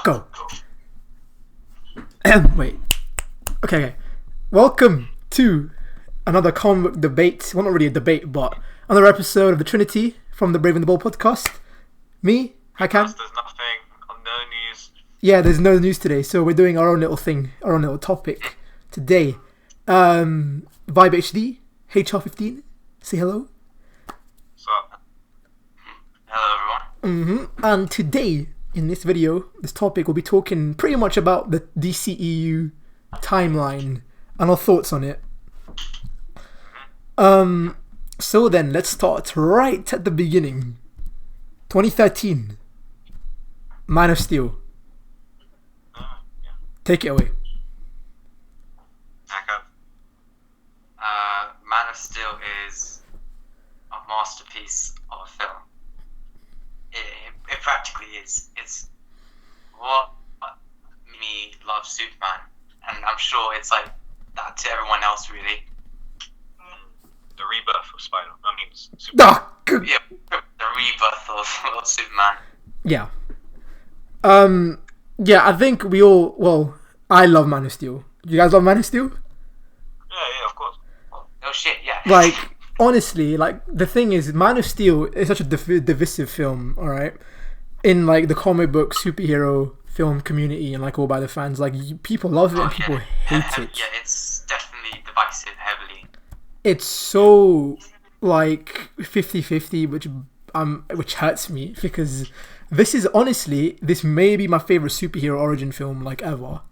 Go. Wait. Okay. Welcome to another comic book debate. Well, not really a debate, but another episode of the Trinity from the Brave and the Bold podcast. Me, Hakan. There's nothing, no news. Yeah, there's no news today, so we're doing our own little thing, our own little topic today. Vibe HD, HR15, say hello. What's up? Hello, everyone. And today, in this video, this topic, we'll be talking pretty much about the DCEU timeline and our thoughts on it. So then, let's start right at the beginning. 2013. Man of Steel. Take it away. Man of Steel is a masterpiece of a film. It practically is. It's what made me love Superman, and I'm sure it's like that to everyone else, really. The rebirth of Superman. Yeah, the rebirth of Superman. Yeah. Yeah, I think we all. Well, I love Man of Steel. You guys love Man of Steel? Yeah, of course. Oh shit, yeah. Like, honestly, like, the thing is, Man of Steel is such a divisive film, alright? In, like, the comic book superhero film community and, like, all by the fans. Like, people love it and people hate it. Yeah, it's definitely divisive heavily. It's so, like, 50-50, which hurts me, because this is, honestly, this may be my favourite superhero origin film, like, ever.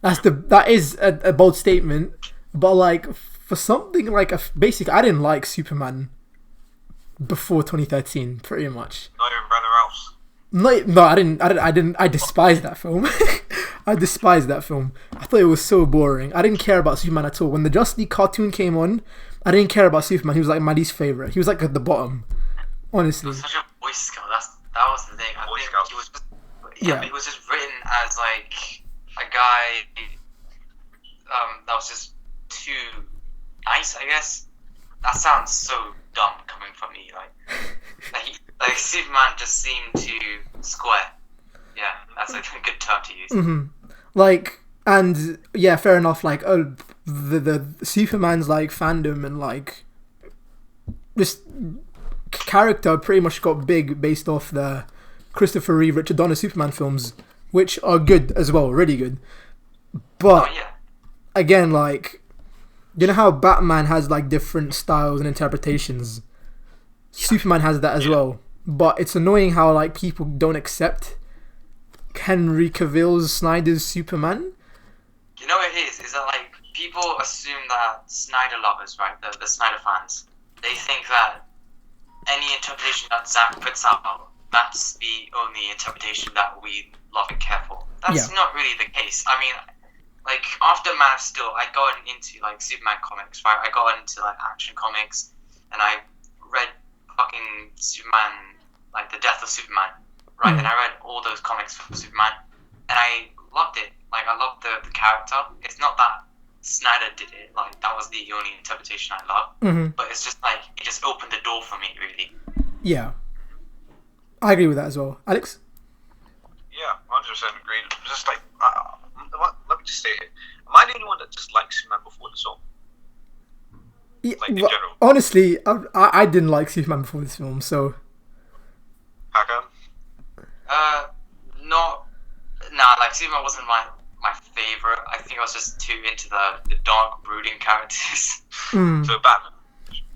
That is a bold statement, but, like, for something like basically, I didn't like Superman before 2013, pretty much. Not even Brandon Routh. No, I didn't. I despised that film. I despised that film. I thought it was so boring. I didn't care about Superman at all. When the Justice League cartoon came on, I didn't care about Superman. He was like my least favorite. He was like at the bottom, honestly. He was such a Boy Scout. That was the thing. I think he was. Yeah, he was just written as like a guy that was just too nice, I guess. That sounds so dumb coming from me. Like Superman just seemed too square. Yeah, that's like a good term to use. Mm-hmm. Like, and yeah, fair enough. Like, the Superman's like fandom and like this character pretty much got big based off the Christopher Reeve, Richard Donner Superman films, which are good as well, really good. But again, like, you know how Batman has like different styles and interpretations? Superman has that as well. But it's annoying how like people don't accept Henry Cavill's Snyder's Superman. You know what it is? Is that like people assume that Snyder lovers, right? The Snyder fans, they think that any interpretation that Zack puts out, that's the only interpretation that we love and care for. That's not really the case. I mean, like, after Man of Steel, I got into, like, Superman comics, right? I got into, like, action comics, and I read fucking Superman, like, The Death of Superman, right? And I read all those comics for Superman, and I loved it. Like, I loved the character. It's not that Snyder did it. Like, that was the only interpretation I loved. But it's just, like, it just opened the door for me, really. Yeah. I agree with that as well. Alex? Yeah, 100% agreed. Just, like, let me just say it. Am I the only one that just likes Superman before this film? Yeah, like, in general? Honestly, I didn't like Superman before this film, so... Hakan? Like, Superman wasn't my favourite. I think I was just too into the dark, brooding characters. So Batman?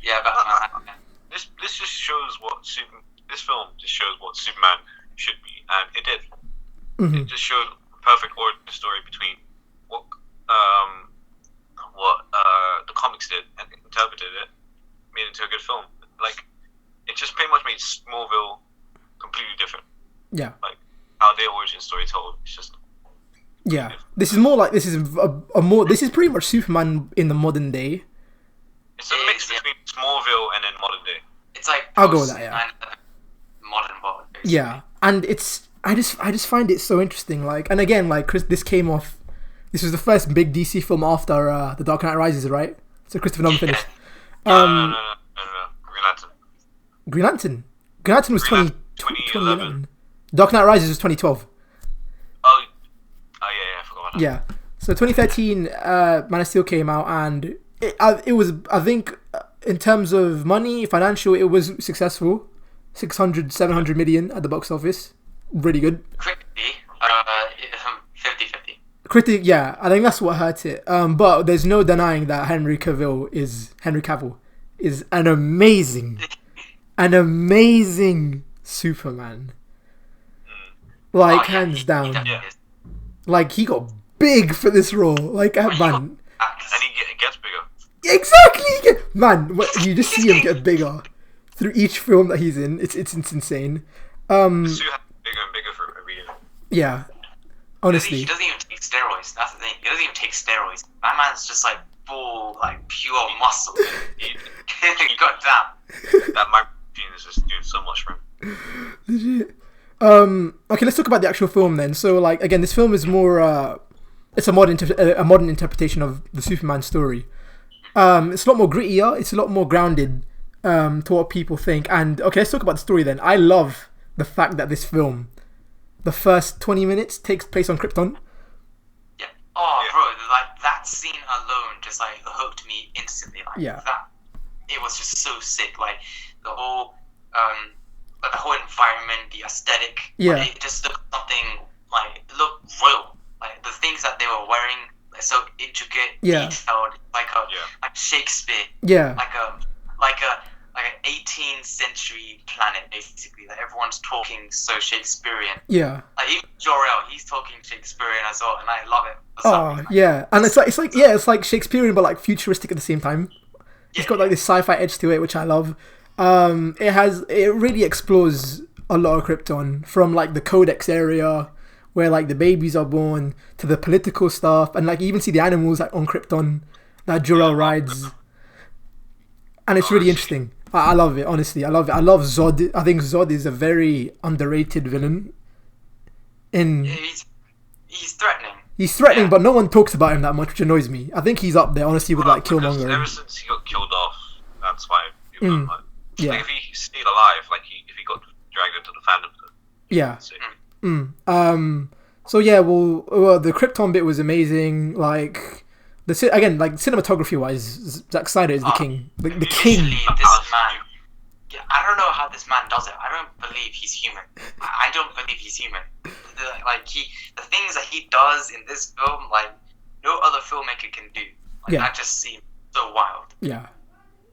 Yeah, Batman. This just shows what this film just shows what Superman should be, and it did. It just showed perfect origin story between what the comics did and interpreted it, made it into a good film. Like, it just pretty much made Smallville completely different. Yeah. Like, how their origin story told. It's just. Yeah. This is more like this is pretty much Superman in the modern day. It's a mix between Smallville and then modern day. It's like I'll go with that. Yeah. Modern world. Basically. Yeah, and it's. I just find it so interesting. Like, and again, like, Chris, this came off. This was the first big DC film after The Dark Knight Rises, right? So Christopher Nolan finished. No. Green Lantern. Green Lantern was 2011. Dark Knight Rises was 2012. about that. Yeah. So 2013, Man of Steel came out, and it was, I think, in terms of money, financial, it was successful. 600, 700 million at the box office. Really good. Critically, 50-50. Critic, yeah, I think that's what hurt it. But there's no denying that Henry Cavill is an amazing Superman. Like, hands down. Yeah. Like, he got big for this role. Like, man. And he gets bigger. Exactly! Man, you just see him get bigger through each film that he's in. It's insane. The suit has bigger and bigger for every year. Yeah. Honestly. He doesn't even take steroids. That's the thing. He doesn't even take steroids. That man's just like full, like pure muscle. God damn. That machine is just doing so much for him. Legit. Okay, let's talk about the actual film then. So, like, again, this film is more, it's a modern interpretation of the Superman story. It's a lot more grittier. It's a lot more grounded to what people think. And okay, let's talk about the story then. I love the fact that this film, the first 20 minutes takes place on Krypton. Yeah. Oh, bro, like that scene alone just like hooked me instantly. Like that, it was just so sick. Like the whole environment, the aesthetic. Yeah. Like, it just looked something like it looked real. Like the things that they were wearing, like, so intricate, detailed, like Shakespeare. Yeah. Like an 18th century planet, basically. Like everyone's talking so Shakespearean. Yeah. Like even Jor-El, he's talking Shakespearean as well, and I love it. Oh yeah, and it's like Shakespearean but like futuristic at the same time. It's got like this sci-fi edge to it, which I love. It really explores a lot of Krypton, from like the Codex area where like the babies are born to the political stuff, and like you even see the animals like on Krypton that Jor-El rides, and it's really interesting. I love it, honestly. I love it. I love Zod. I think Zod is a very underrated villain. He's threatening. He's threatening, but no one talks about him that much, which annoys me. I think he's up there, honestly, with like Killmonger. Ever since he got killed off, that's why people don't like. Yeah. Like if he stayed alive, like if he got dragged into the fandom. So yeah, well, the Krypton bit was amazing. Like cinematography wise, Zack Snyder is the king. The king. This man. Yeah, I don't know how this man does it. I don't believe he's human. I don't believe he's human. The things that he does in this film, like no other filmmaker can do. Like, that just seems so wild. Yeah.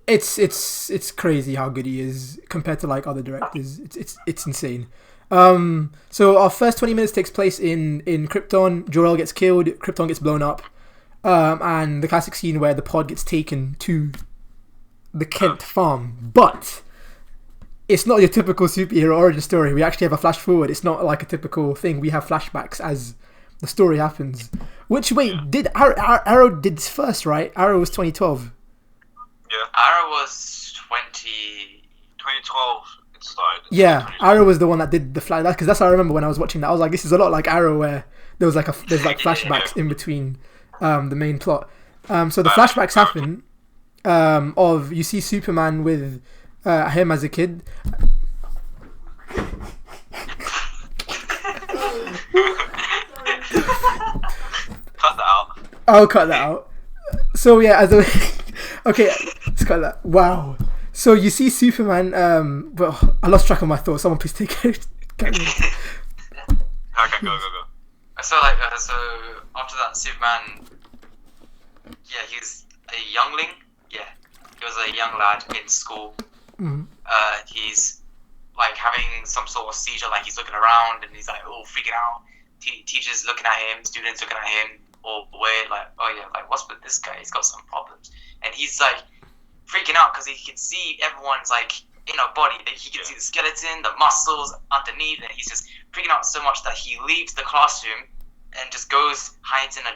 It's crazy how good he is compared to like other directors. It's insane. So our first 20 minutes takes place in Krypton. Jor-El gets killed. Krypton gets blown up. And the classic scene where the pod gets taken to the Kent farm. But it's not your typical superhero origin story. We actually have a flash forward. It's not like a typical thing. We have flashbacks as the story happens. Which, did Arrow did this first, right? Arrow was 2012. Yeah. Arrow was 2012 it started. Yeah, Arrow was the one that did the flash. Because that's how I remember when I was watching that. I was like, this is a lot like Arrow, where there's flashbacks in between the main plot. So the flashbacks happen of you see Superman with him as a kid. Cut that out. I'll cut that out. So yeah, okay, let's cut that. Wow. So you see Superman. Well, I lost track of my thoughts. Someone please take it. Okay, go. So after that, Superman. Yeah, he's a youngling. Yeah, he was a young lad in school. Mm-hmm. He's like having some sort of seizure. Like he's looking around and he's like freaking out. Teachers looking at him, students looking at him, all weird. Like, oh yeah, like what's with this guy? He's got some problems, and he's like freaking out because he can see everyone's like inner body. He can see the skeleton, the muscles underneath, and he's just freaking out so much that he leaves the classroom and just hides in a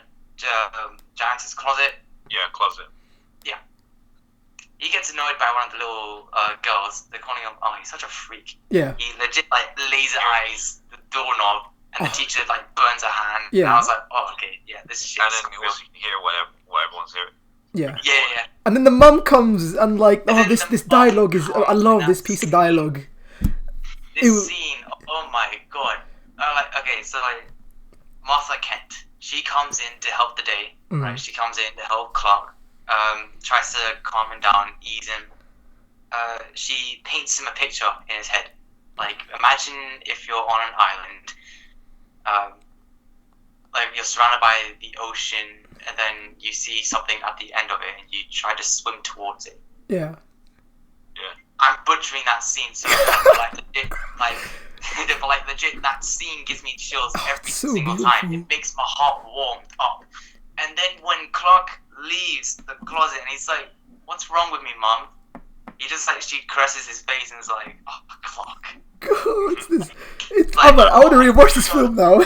giant's closet. Yeah, closet. Yeah. He gets annoyed by one of the little girls. They're calling him, oh, he's such a freak. Yeah. He legit like laser eyes the doorknob, and the teacher like burns her hand. Yeah. And I was like, oh, okay, yeah, this shit. And then you hear what everyone's hearing. Yeah. Yeah. And then the mum comes and like, this dialogue is. I love this piece of dialogue. This scene, oh my god. Like, okay, so like Martha Kent, she comes in to help the day, right? She comes in to help Clark, tries to calm him down, ease him. She paints him a picture in his head. Like, imagine if you're on an island, like you're surrounded by the ocean, and then you see something at the end of it, and you try to swim towards it. Yeah. I'm butchering that scene so bad, but legit, that scene gives me chills every so single beautiful. time. It makes my heart warm up. And then when Clark leaves the closet and he's like, "What's wrong with me, Mom?" He just like, she caresses his face and is like, "Oh, Clark." God, I want to rewatch this film now.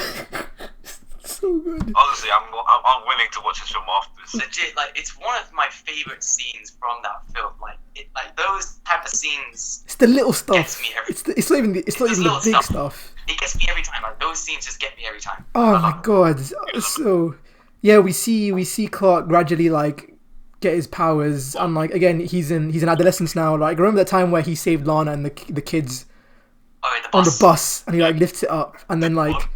So good. Honestly, I'm willing to watch this film after this. Legit, like, it's one of my favorite scenes from that film. Like those type of scenes. It's the little stuff. Gets me every It's not even the big stuff. It gets me every time. Like, those scenes just get me every time. Oh my god. So yeah, we see Clark gradually like get his powers, and like again he's in adolescence now. Like, remember that time where he saved Lana and the kids on the bus, and he like lifts it up, and then like,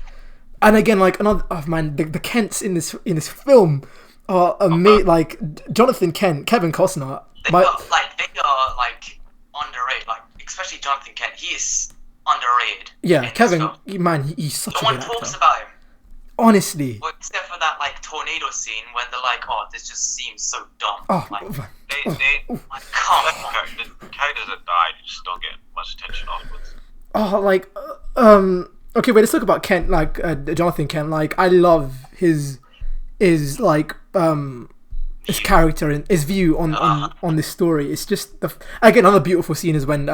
and again like another, oh man, the Kents in this film are amazing. Like Jonathan Kent, Kevin Costner. They are underrated. Like, especially Jonathan Kent, he is underrated. Yeah, Kevin, man, he's such a good actor. No one talks about him. Honestly. Well, except for that like tornado scene when they're like, "Oh, this just seems so dumb." Oh, like, They like, come on. the characters that died just don't get much attention afterwards. Oh, like, okay, wait, let's talk about Kent, like, Jonathan Kent. Like, I love his like, his character and his view on this story. It's just, again, another beautiful scene is when,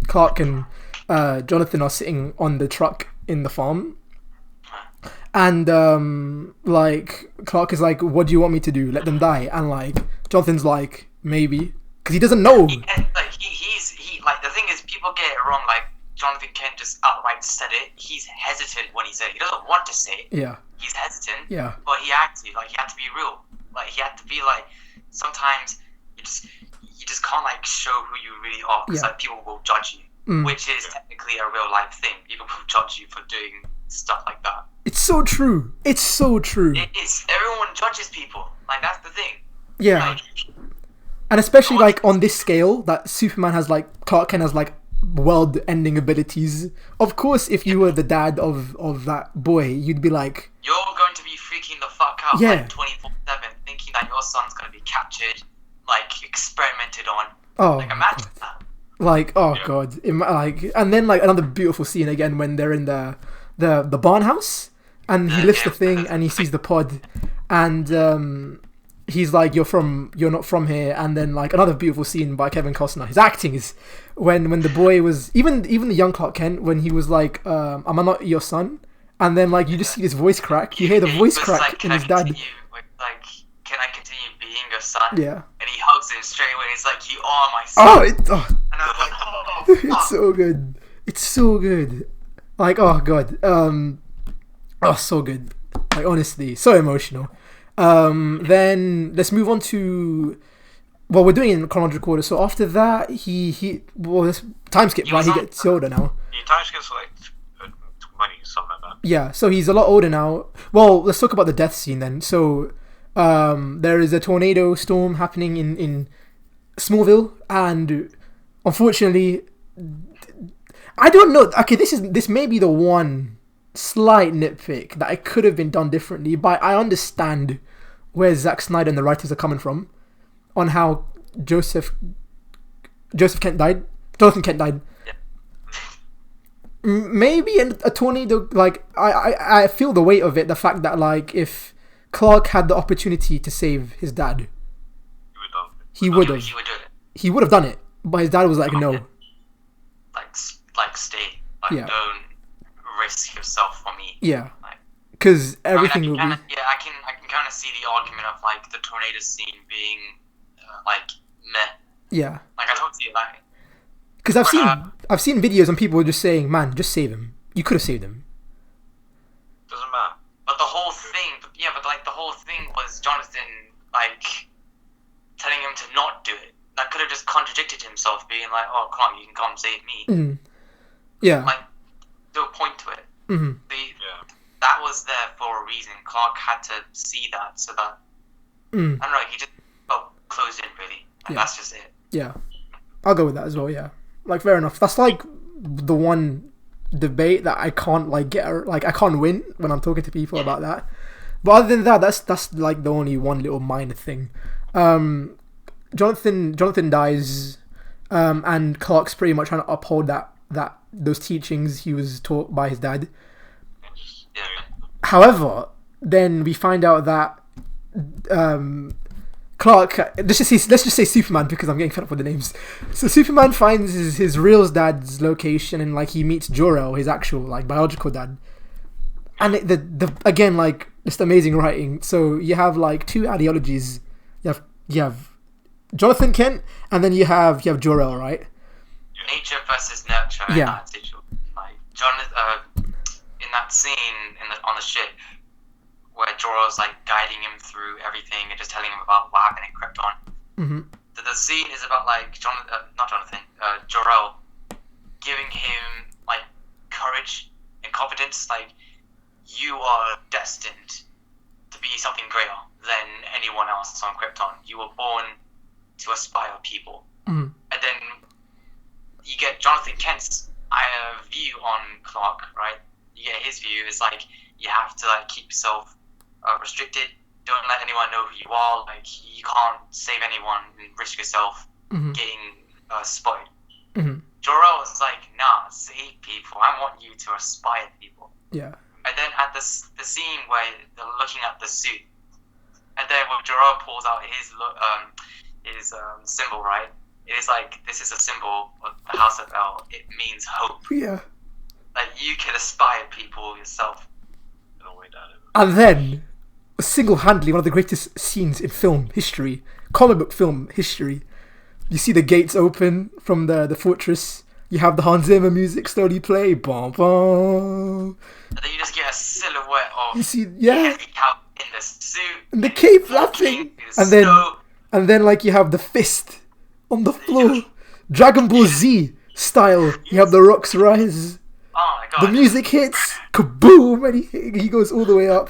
Clark and, Jonathan are sitting on the truck in the farm. And, like, Clark is like, "What do you want me to do? Let them die?" And, like, Jonathan's like, "Maybe." Because he doesn't know. Like, the thing is, people get it wrong. Like, Jonathan Kent just outright said it. He's hesitant when he said it. He doesn't want to say it. Yeah. He's hesitant. Yeah. But he had to. Like, he had to be real. Like, he had to be like, sometimes you just can't like show who you really are, because like people will judge you, which is technically a real life thing. People will judge you for doing stuff like that. It's so true. It's so true. It's everyone judges people. Like, that's the thing. Yeah. Like, and especially like on this scale, that Superman has like, Clark Kent has like world-ending abilities. Of course, if you were the dad of that boy, you'd be like, you're going to be freaking the fuck out, like 24/7, thinking that your son's going to be captured, like experimented on. Oh, like, imagine that. Like, oh god, like, and then like another beautiful scene again when they're in the barn house, and he lifts the thing and he sees the pod, and he's like, you're not from here. And then like another beautiful scene by Kevin Costner. His acting is when the boy was even the young Clark Kent, when he was like, "Am I not your son?" And then like you just see this voice crack. You hear the voice crack like, in his dad. Like, can I continue being your son? Yeah. And he hugs him straight away. He's like, "You are my son." And I was like, "Oh, it's so good. It's so good. Like, oh god. So good. Like, honestly, so emotional. Then let's move on to, well, we're doing it in chronological order. So after that, this time skip, right? He gets older now. He time skips like 20, something like that. Yeah, so he's a lot older now. Well, let's talk about the death scene then. So there is a tornado storm happening in Smallville, and unfortunately, I don't know. Okay, this may be the one slight nitpick that it could have been done differently, but I understand where Zack Snyder and the writers are coming from on how Jonathan Kent died. Yeah. Maybe a tornado, like, I feel the weight of it, the fact that like if Clark had the opportunity to save his dad, he would have. He would have done it, but his dad was like, no. Like stay. Like, don't risk yourself for me. Yeah. Because everything will be. Yeah, I can kind of see the argument of like the tornado scene being like meh. Yeah. Like, I don't see it like. Because I've seen videos and people just saying, "Man, just save him. You could have saved him." Doesn't matter. But the whole thing, the whole thing was Jonathan like telling him to not do it. That could have just contradicted himself, being like, "Oh, come on, you can come save me." Mm. Yeah. Like, no point to it. Mm-hmm. that was there for a reason. Clark had to see that, so that I don't know. He just felt closed in, really. And that's just it. Yeah, I'll go with that as well. Yeah, like fair enough. That's like the one debate that I can't like get. Like I can't win when I'm talking to people about that. But other than that, that's like the only one little minor thing. Jonathan dies, and Clark's pretty much trying to uphold those teachings he was taught by his dad. However, then we find out that Clark, let's just say Superman, because I'm getting fed up with the names. So Superman finds his real dad's location, and like he meets Jor-El, his actual like biological dad. And the again, like, just amazing writing. So you have like two ideologies. You have Jonathan Kent, and then you have Jor-El, right? Nature versus nurture. Yeah. In that situation. Like Jonathan, in that scene on the ship, where Jor-El's like guiding him through everything and just telling him about what happened in Krypton. Mm-hmm. The scene is about like Jor-El giving him like courage and confidence. Like, you are destined to be something greater than anyone else on Krypton. You were born to inspire people. Mm-hmm. And then you get Jonathan Kent's view on Clark, right? You get his view. It's like you have to like keep yourself restricted. Don't let anyone know who you are. Like, you can't save anyone and risk yourself getting spotted. Mm-hmm. Jor-El is like, nah, save people. I want you to inspire people. Yeah. And then at the scene where they're looking at the suit, and then when Jor-El pulls out his symbol, right? It is like, this is a symbol of the House of El. It means hope. Yeah. Like, you can inspire people yourself. And then, single-handedly, one of the greatest scenes in film history, comic book film history. You see the gates open from the fortress. You have the Hans Zimmer music slowly play. Bum, bum. And then you just get a silhouette of You see, Henry Cavill in the suit. And the cape flapping. And then like you have the fist on the floor. Dragon Ball Z style. You have the rocks rise. Oh my god. The music hits. Kaboom! And he goes all the way up.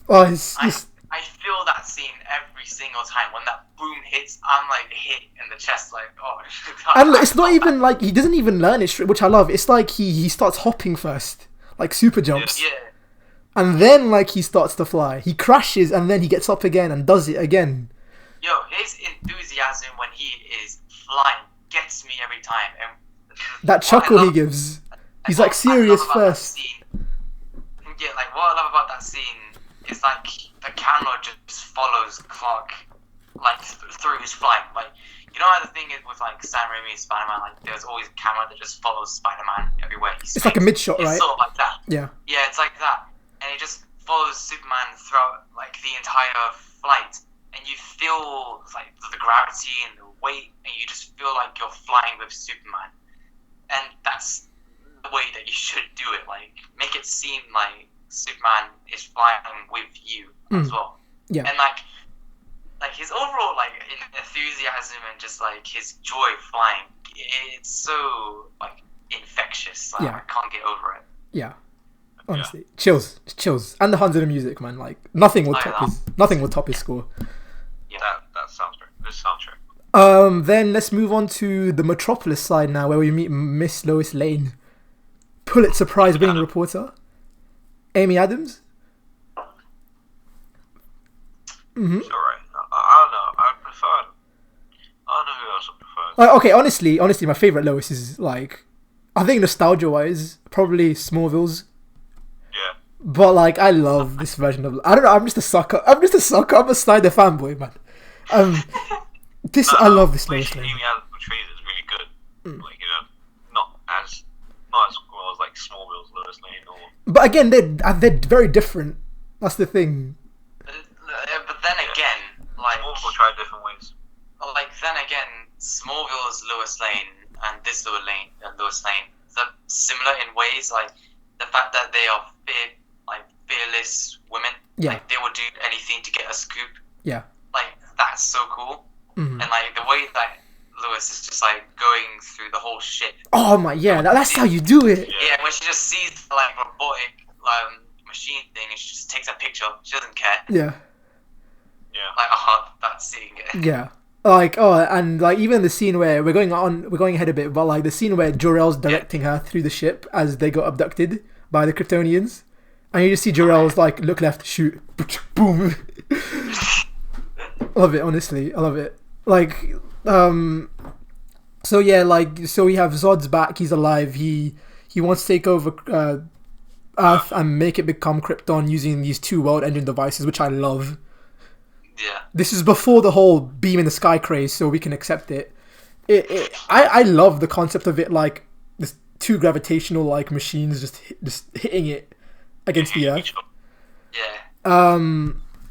Oh, it's just... I feel that scene every single time. When that boom hits, I'm like hit in the chest, like, oh. And it's not even like, he doesn't even learn it straight, which I love. It's like he starts hopping first. Like super jumps. Yeah. And then like he starts to fly. He crashes and then he gets up again and does it again. Yo, his enthusiasm when he is flying gets me every time. And that chuckle he gives. He's like serious first. Yeah, like what I love about that scene is like the camera just follows Clark like through his flying. Like, you know how the thing is with like Sam Raimi's Spider-Man, like there's always a camera that just follows Spider-Man everywhere he swings. It's like a mid-shot, right? It's sort of like that. Yeah. Yeah, it's like that. And it just follows Superman throughout like the entire flight. And you feel like the gravity and the weight, and you just feel like you're flying with Superman. And that's the way that you should do it. Like, make it seem like Superman is flying with you as well. Yeah. And like his overall like enthusiasm and just like his joy flying, it's so like infectious. Like, Yeah. I can't get over it. Yeah. Honestly, chills, and the Hans Zimmer music, man. Like nothing will top his score. Yeah, That sounds great. This soundtrack. Then let's move on to the Metropolis side now, where we meet Miss Lois Lane, Pulitzer Prize-winning reporter, Amy Adams. Mm-hmm. It's alright. I don't know. I don't know who else I prefer. Okay, honestly, my favorite Lois is like, I think nostalgia-wise, probably Smallville's. Yeah. But like, I love this version of. I don't know. I'm just a sucker. I'm a Snyder fanboy, man. I love this Lois Lane. Amy Adams portrays is really good. Like, you know, not as well as like Smallville's Lois Lane or. But again, they're very different. That's the thing. But then again, like Smallville tried different ways. Like then again, Smallville's Lois Lane and this Lois Lane, they're similar in ways. Like the fact that they are fearless women. Yeah. Like they will do anything to get a scoop. Yeah. Like that's so cool. Mm-hmm. And like the way that Lois is just like going through the whole ship. Oh my, yeah, that's how you do it. Yeah, when she just sees like robotic machine thing, and she just takes a picture. She doesn't care. Yeah. Yeah. Like, oh, that's seeing it. Yeah. Like, oh, and like even the scene where we're going ahead a bit, but like the scene where Jor-El's directing her through the ship as they got abducted by the Kryptonians, and you just see Jor-El's like look left, shoot, boom. I love it, honestly. I love it. Like, so yeah, like, so we have Zod's back. He's alive. He wants to take over Earth and make it become Krypton using these 2 world-ending devices, which I love. Yeah. This is before the whole beam in the sky craze, so we can accept it. I love the concept of it, like this 2 gravitational like machines just hitting it against the Earth. Yeah.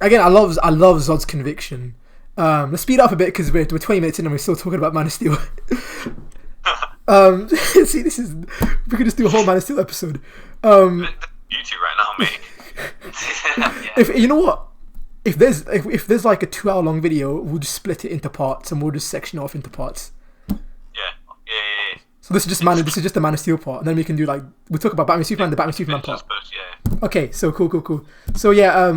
Again, I love Zod's conviction. Let's speed up a bit because we're 20 minutes in and we're still talking about Man of Steel. See, we could just do a whole Man of Steel episode. YouTube right now, mate. Yeah. If you know what. If there's like a 2-hour long video, we'll just split it into parts and we'll just section it off into parts. Yeah. So this is just the Man of Steel part, and then we can do like we'll talk about Batman Superman, the Batman Superman part. Yeah. Okay, so cool. So yeah,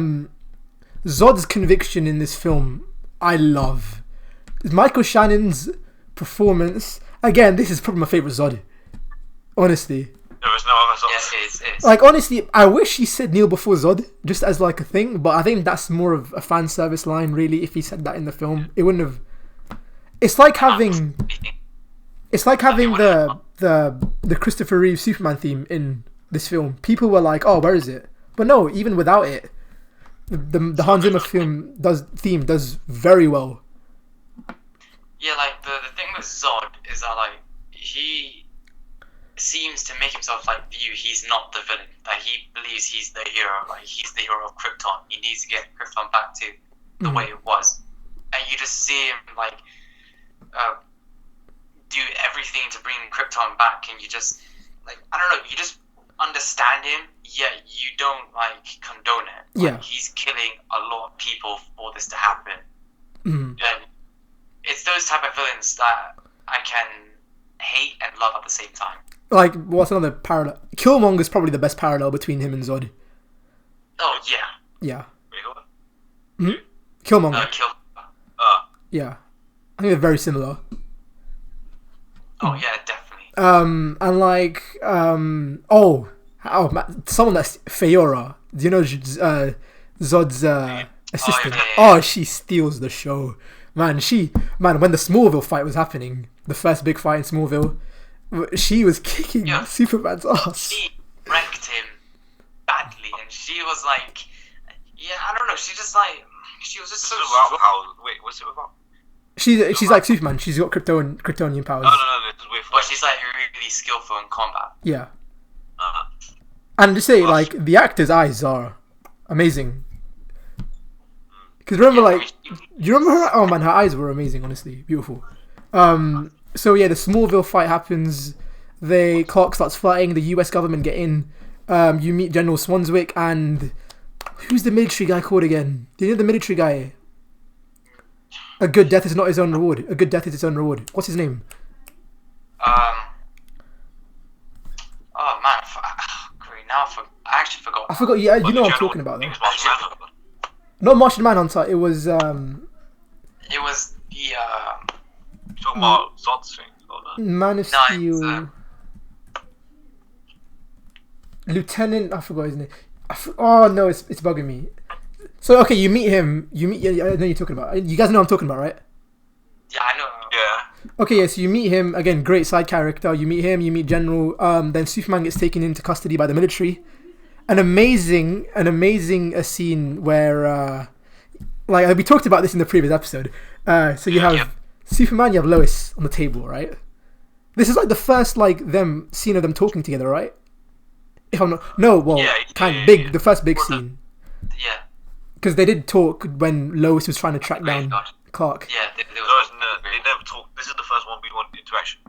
Zod's conviction in this film, I love. Michael Shannon's performance. Again, this is probably my favorite Zod. Honestly. There was no other Zod. Yes, it is. Like, honestly, I wish he said Neil before Zod, just as like a thing, but I think that's more of a fan service line, really. If he said that in the film, it wouldn't have. It's like having the Christopher Reeve Superman theme in this film. People were like, "Oh, where is it?" But no, even without it, the Hans Zimmer theme does very well. Yeah, like the thing with Zod is that like he seems to make himself like view he's not the villain. Like he believes he's the hero. Like he's the hero of Krypton. He needs to get Krypton back to the way it was. And you just see him like do everything to bring Krypton back, and you just like I don't know. You just understand him, yet you don't like condone it. Like, Yeah, he's killing a lot of people for this to happen. Mm. And it's those type of villains that I can hate and love at the same time. Like, what's another parallel? Killmonger's probably the best parallel between him and Zod. Oh yeah. Yeah. Really? Killmonger. Yeah. I think they're very similar. Oh yeah, definitely. And like, someone that's Feora. Do you know Zod's assistant? yeah. She steals the show. Man, when the Smallville fight was happening, the first big fight in Smallville, she was kicking Superman's ass. She wrecked him badly, and she was like, I don't know. She was just so strong. What's it about? She's like Superman. She's got Kryptonian powers. No, this is with. But she's like really skillful in combat. Yeah. And to say, like, the actor's eyes are amazing. Because remember, do you remember her? Oh man, her eyes were amazing, honestly. Beautiful. So yeah, the Smallville fight happens. Clark starts fighting. The US government get in. You meet General Swanswick and... Who's the military guy called again? Do you know the military guy? A good death is not his own reward. A good death is its own reward. What's his name? Oh man, great. Now I actually forgot. I forgot. Yeah, you know what I'm talking about, though. Martian Manhunter. Not Martian Manhunter. It was It was the You're talking about Zod's thing. Man of No, Steel. Lieutenant. I forgot his name. Oh no, it's bugging me. So okay, you meet him. I know you're talking about. You guys know what I'm talking about, right? Yeah, I know. Yeah. Okay, yeah, so you meet him again. Great side character. You meet him. You meet General. Then Superman gets taken into custody by the military. An amazing scene where, like we talked about this in the previous episode. So you have Superman, you have Lois on the table, right? This is like the first scene of them talking together, right? If I'm not, the first big scene. Yeah. Because they did talk when Lois was trying to track down Clark. Yeah, they never talked. This is the first 1v1 interaction.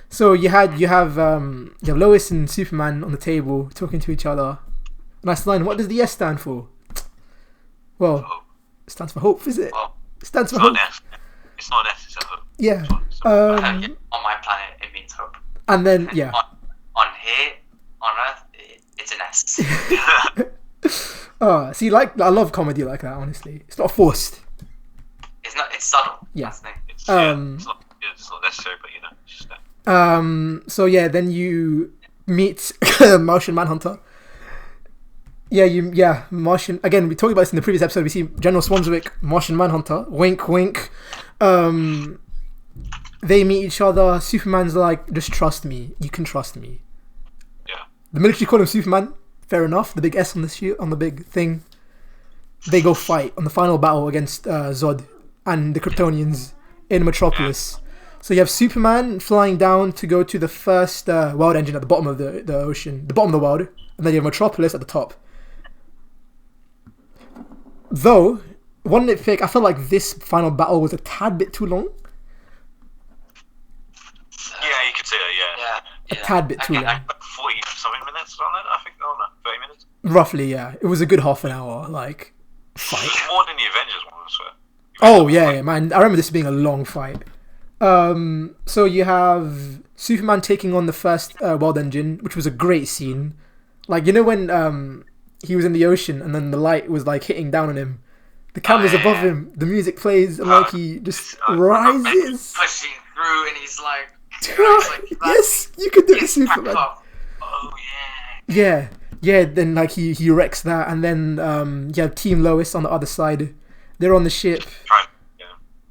So you have Lois and Superman on the table talking to each other. Nice line. What does the S stand for? Well, it stands for hope, is it? It stands for hope. It's not an S. It's a hope. Yeah. On my planet, it means hope. And then on here, on Earth, it's an S. See, like I love comedy like that. Honestly, it's not forced. It's not. It's subtle. Yeah. That's the thing. It's not necessary, but you know, it's just that. So yeah, then you meet Martian Manhunter. Martian. Again, we talked about this in the previous episode. We see General Swanswick, Martian Manhunter. Wink, wink. They meet each other. Superman's like, just trust me. You can trust me. Yeah. The military call him Superman. Fair enough. The big S on the shield, on the big thing. They go fight on the final battle against Zod and the Kryptonians in Metropolis. So you have Superman flying down to go to the first world engine at the bottom of the ocean, the bottom of the world, and then you have Metropolis at the top. Though, one nitpick, I felt like this final battle was a tad bit too long. Yeah, you could say that. Yeah. A tad bit too long. Like 40-something minutes on it, I think. Oh no, 30 minutes. Roughly, yeah. It was a good half an hour, like, fight. It's more than the Avengers one, I swear. Oh, yeah, man. I remember this being a long fight. So you have Superman taking on the first world engine, which was a great scene. Like, you know when he was in the ocean and then the light was like hitting down on him, the camera's above him, the music plays, and like he just rises, pushing through, and he's like, yes, you can do it, Superman. Oh yeah. Then like he wrecks that, and then you have Team Lois on the other side. They're on the ship.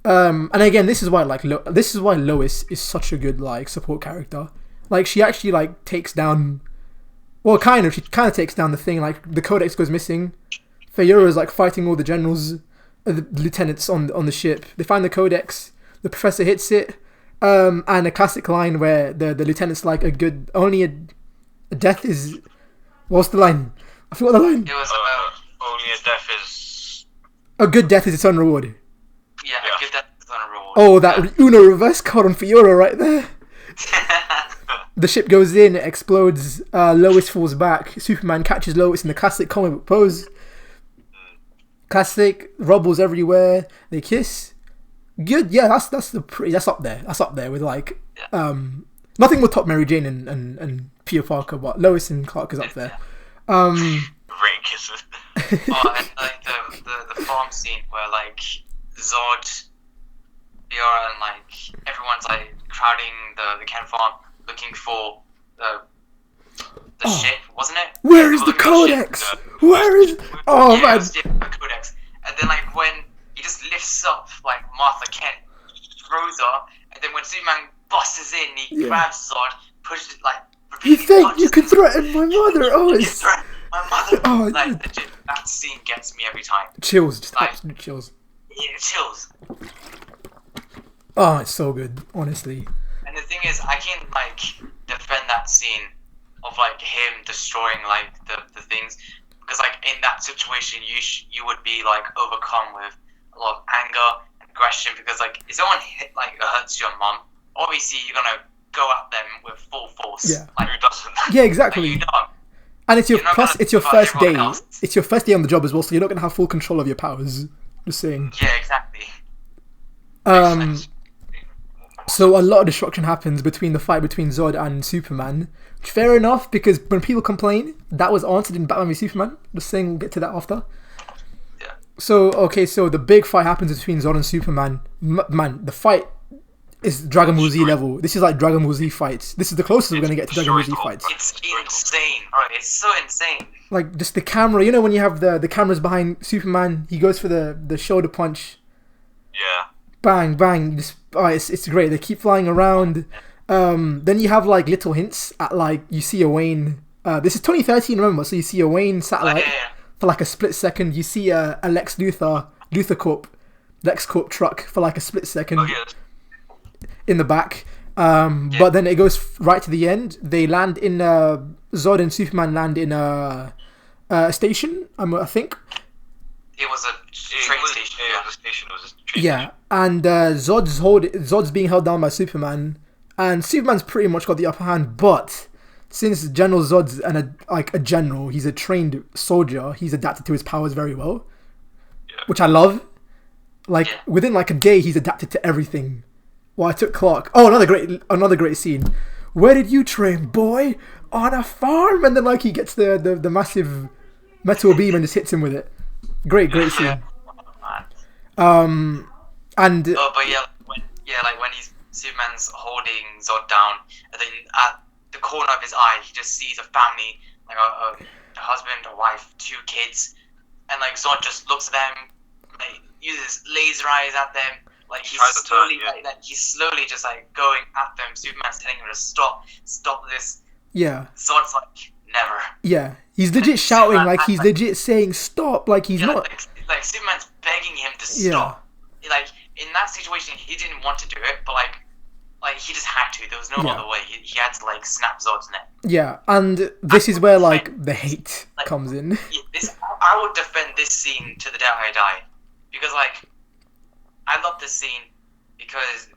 And again, this is why Lois is such a good like support character. Like she actually like takes down, well, she kind of takes down the thing. Like the Codex goes missing. Feyura is like fighting all the generals, the lieutenants on the ship. They find the Codex. The Professor hits it. And a classic line where the lieutenant's like a death is. What's the line? I forgot the line. It was only a death is. A good death is its own reward. Yeah, a good death is on a reward. Oh, that Uno reverse card on Fiora right there. The ship goes in, it explodes. Lois falls back. Superman catches Lois in the classic comic book pose. Classic, rubbles everywhere. They kiss. Good, yeah. That's up there. That's up there with like nothing will top Mary Jane and Peter Parker, but Lois and Clark is up there. Rain kisses. And like the farm scene where like Zod, Fiora, and like everyone's like crowding the Ken farm looking for the ship, wasn't it? Where is the Codex? Where is? Oh yeah, man! The Codex. And then like when he just lifts up like Martha Kent, throws her, and then when Superman busts in, he grabs Zod, pushes it like. You think you can threaten my mother? Oh, it's. My mother. Oh, like legit, that scene gets me every time. Chills, just like, absolute chills. Yeah, chills. Oh, it's so good, honestly. And the thing is, I can like defend that scene of like him destroying like the things, because like in that situation you would be like overcome with a lot of anger and aggression, because like if someone hurts your mom, obviously you're gonna go at them with full force. Yeah. Like who doesn't? Yeah, exactly. Like, you know, and it's your first day. Else. It's your first day on the job as well, so you're not gonna have full control of your powers. Just saying. Yeah, exactly. So a lot of destruction happens between the fight between Zod and Superman. Fair enough, because when people complain, that was answered in Batman v Superman. Just saying, we'll get to that after. Yeah. So the big fight happens between Zod and Superman. Man, the fight is Dragon Ball Z level. This is like Dragon Ball Z fights. This is the closest we're gonna get to Dragon Ball Z fights. It's insane, right? It's so insane. Like just the camera, you know when you have the cameras behind Superman, he goes for the shoulder punch. Yeah. Bang, bang. It's great. They keep flying around. Then you have like little hints at like you see a Wayne. This is 2013, remember? So you see a Wayne satellite for like a split second. You see a Lex Corp truck for like a split second in the back. But then it goes right to the end. They land in Zod and Superman land in a station. I think. It was a train station. Yeah, it was a station. It was a train station. And Zod's being held down by Superman, and Superman's pretty much got the upper hand. But since General Zod's a general, he's a trained soldier. He's adapted to his powers very well, which I love. Within like a day, he's adapted to everything. Well, I took Clark. Oh, another great scene. Where did you train, boy? On a farm. And then like he gets the massive metal beam and just hits him with it. Great scene. Yeah. Oh, man. And Oh, but yeah, when he's Superman's holding Zod down, and then at the corner of his eye, he just sees a family, like a husband, a wife, 2 kids, and like Zod just looks at them, like uses laser eyes at them, like he's slowly just like going at them. Superman's telling him to stop this. Yeah. Zod's like, never. Yeah, he's legit shouting, like he's legit saying stop, like he's not. Like Superman's begging him to stop. Like in that situation, he didn't want to do it, but like he just had to. There was no other way. He had to like snap Zod's neck. Yeah, and this is where like the hate comes in. I would defend this scene to the day I die, because like I love this scene because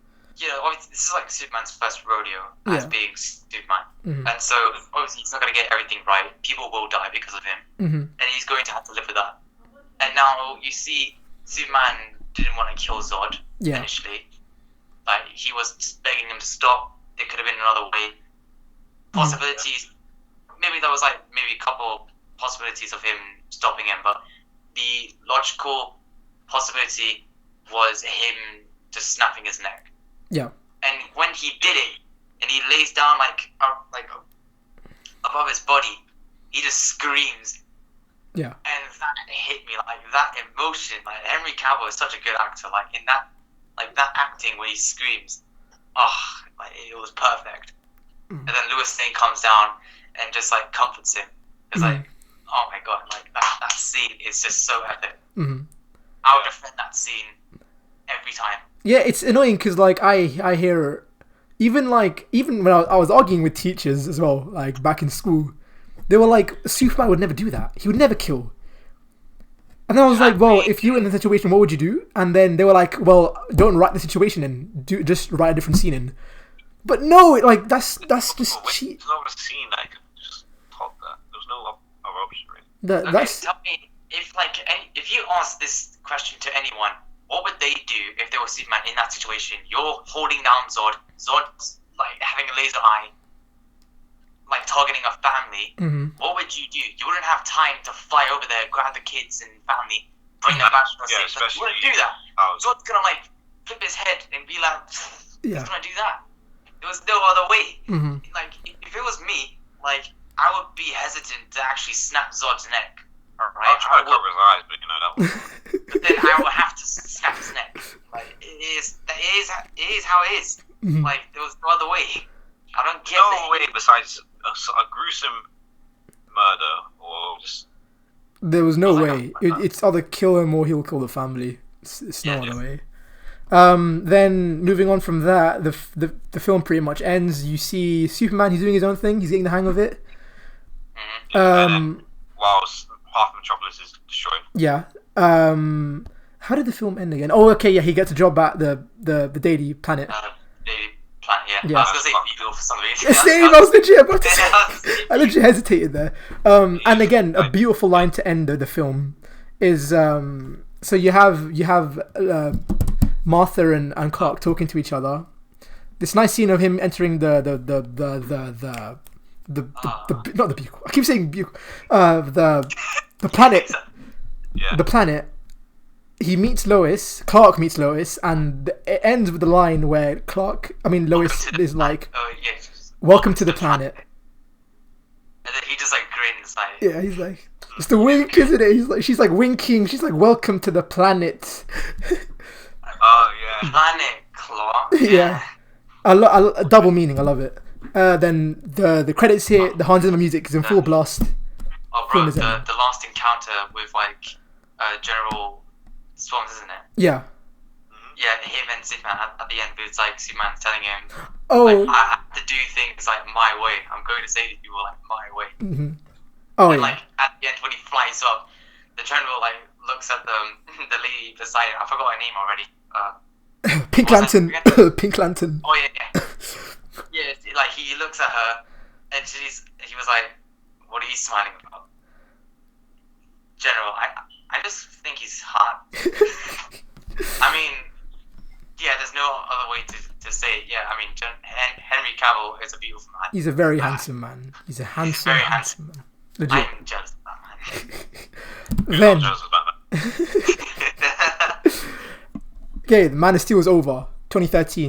obviously this is like Superman's first rodeo as being Superman, and so obviously he's not gonna get everything right. People will die because of him, and he's going to have to live with that. And now you see Superman didn't want to kill Zod initially. Like, he was begging him to stop. There could have been another way. Possibilities. Maybe there was maybe a couple possibilities of him stopping him, but the logical possibility was him just snapping his neck. Yeah. And when he did it, and he lays down above his body, he just screams. Yeah. And that hit me, like that emotion. Like Henry Cavill is such a good actor. Like in that acting where he screams, it was perfect. And then Louis Lane comes down and just like comforts him. It's like, oh my god, like that scene is just so epic. I would defend that scene every time. Yeah, it's annoying because like I hear even when I was arguing with teachers as well, like back in school. They were like, Superman would never do that. He would never kill. And then I was like, well, if you were in the situation, what would you do? And then they were like, well, don't write the situation in. Just write a different scene in. But no, like that's just cheat. There's no scene that I could just top that. There's no other option, really. That's... Tell me, if you ask this question to anyone, what would they do if they were Superman in that situation? You're holding down Zod. Zod's like having a laser eye, like targeting a family. What would you do? You wouldn't have time to fly over there, grab the kids and family, bring them back to the city. You wouldn't do that. Zod's gonna like flip his head and be like, he's gonna do that. There was no other way. Like if it was me, like I would be hesitant to actually snap Zod's neck. Alright, I'll try to cover his eyes, but that one. But then I would have to snap his neck. Like it is how it is. Like there was no other way. I don't get no way besides a gruesome murder or just. There was no way. It's either kill him or he'll kill the family. It's no other way. Then moving on from that, the film pretty much ends. You see Superman. He's doing his own thing. He's getting the hang of it. Whilst half of Metropolis is destroyed. Yeah. How did the film end again? Oh, okay. Yeah, he gets a job at the Daily Planet. Yeah. I was gonna say Beagle for some reason. Same, I was legit about to say. I legit hesitated there. And again, a beautiful line to end the film is so you have Martha and Clark talking to each other. This nice scene of him entering the not the Beagle. I keep saying Beagle. The planet. Yeah. The planet. He meets Lois, Clark meets Lois, and it ends with the line where Lois is like, welcome to the planet. And then he just like grins like... Yeah, he's like, it's the wink, isn't it? She's like winking, she's like, welcome to the planet. Oh, yeah. Planet, Clark. Yeah. A double meaning, I love it. Then the credits hit, the Hans Zimmer music is in full blast. Oh, bro, the last encounter with like General... Storms, isn't it? Yeah. Yeah, him and Superman at the end, but it's like Superman's telling him, I have to do things like my way. I'm going to say to people like my way. And like at the end when he flies up, the general like looks at the lady beside him. I forgot her name already. Pink Lantern. Pink Lantern. Oh yeah. Yeah, like he looks at her, and he was like, "What are you smiling about?" General, I just think he's hot. I mean, yeah, there's no other way to say it. Yeah, I mean, Henry Cavill is a beautiful man. He's a very handsome man. He's a handsome man. Legit. I'm jealous of that man. Then, Jones was Batman. okay, the Man of Steel was over. 2013.